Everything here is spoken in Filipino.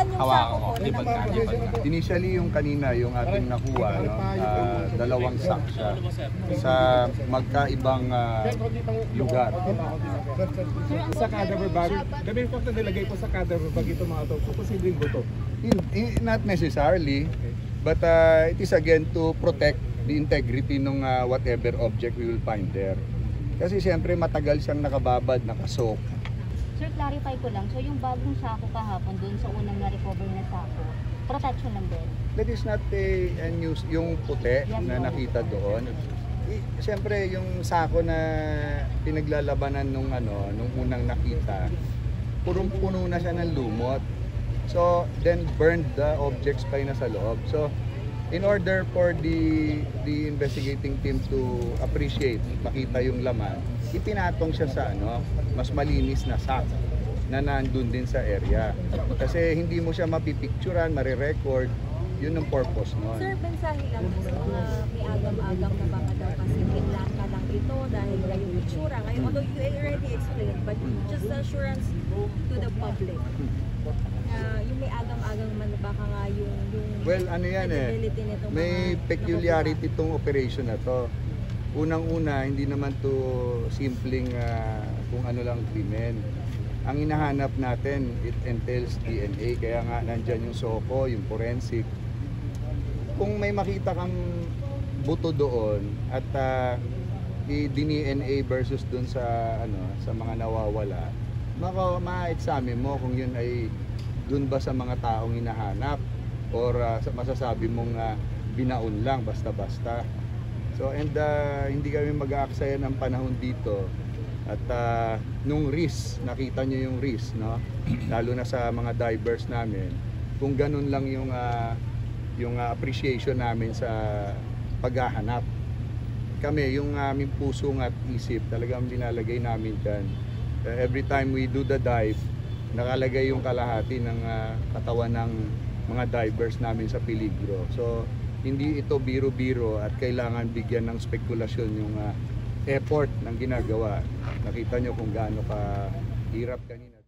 Ilan yung sako po na nakuha? Initially yung kanina, yung ating nakuha, no, 2 sack siya sa magkaibang lugar. Sa cadaver bag, gabi po na nilagay po sa cadaver bag ito mga to, posibleng buto? Not necessarily, but it is again to protect the integrity ng whatever object we will find there. Kasi siyempre matagal siyang nakababad, nakasok. Sir, clarify ko lang. So yung bagong sako kahapon doon sa unang na-recover na sako, protection lang din? That is not a news, yung puti na nakita doon. Siyempre yung sako na pinaglalabanan nung unang nakita, punong-puno na siya ng lumot. So then burned the objects pa yun nasa loob. So in order for the investigating team to appreciate, makita yung laman, ipinatong siya sa mas malinis na sack na nandun din sa area. Kasi hindi mo siya mapipicturan, marirecord, yun ang purpose nun. Sir, mensahe lang sa mga may agam-agam na baka daw kasi kinlaka lang ito dahil yung itsura. Ngayon, although you already explained, but just assurance to the public. Yung may agam-agam man baka nga yung well, ano yan may peculiarity itong operation na to. Unang-una, hindi naman to simpleng kung ano lang krimen. Ang hinahanap natin, it entails DNA, kaya nga nandyan yung SOCO, yung forensic. Kung may makita kang buto doon at i-DNA versus doon sa sa mga nawawala, ma-examine mo kung yun ay doon ba sa mga taong hinahanap or masasabi mong binaon lang basta-basta. So hindi kami mag-aaksaya ng panahon dito at nung risk, nakita nyo yung risk, no? Lalo na sa mga divers namin, kung ganun lang yung appreciation namin sa paghahanap. Kami, yung aming puso at isip, talagang binalagay namin dyan. Every time we do the dive, nakalagay yung kalahati ng katawan ng mga divers namin sa peligro. So hindi ito biro-biro at kailangan bigyan ng spekulasyon yung effort ng ginagawa. Nakita nyo kung gaano ka hirap kanina.